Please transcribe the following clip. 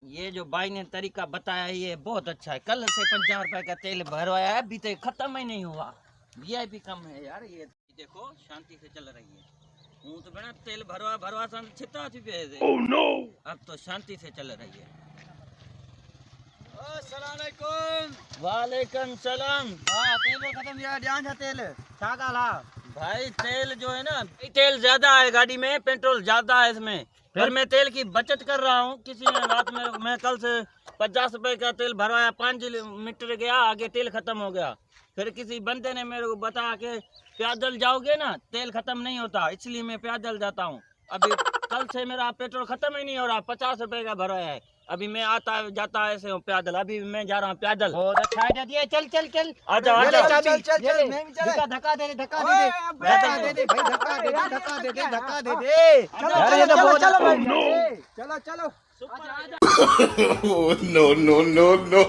ये जो भाई ने तरीका बताया है ये बहुत अच्छा है। कल से 50 रुपए का तेल भरवाया है, अभी तक खत्म ही नहीं हुआ। वीआईपी कम है यार। ये देखो शांति से चल रही है। हूँ तो बना तेल भरवा भरवा छिता चुके थे। oh, no! अब तो शांति से चल रही है। वालेकुम सलाम। तेल खत्म यार, ध्यान से तेल छागा भाई तेल जो है ना, तेल ज्यादा है गाड़ी में, पेट्रोल ज्यादा है इसमें। फिर मैं तेल की बचत कर रहा हूँ। किसी ने रात में मैं कल से 50 रुपए का तेल भरवाया, 5 मीटर गया, आगे तेल खत्म हो गया। फिर किसी बंदे ने मेरे को बताया कि पैदल जाओगे ना तेल खत्म नहीं होता, इसलिए मैं पैदल जाता हूँ। अभी कल से मेरा पेट्रोल खत्म ही नहीं हो रहा, 50 रुपए का भरवाया है। अभी मैं आता जाता ऐसे हूँ पैदल। अभी मैं जा रहा हूँ पैदल। बहुत अच्छा आइडिया दिया। चल चल चल, आजा आजा, आजा। धक्का दे दे, धक्का दे दे, धक्का दे दे भाई, धक्का दे दे, धक्का दे दे, धक्का दे दे। चलो चलो चलो चलो, no, no, no, no.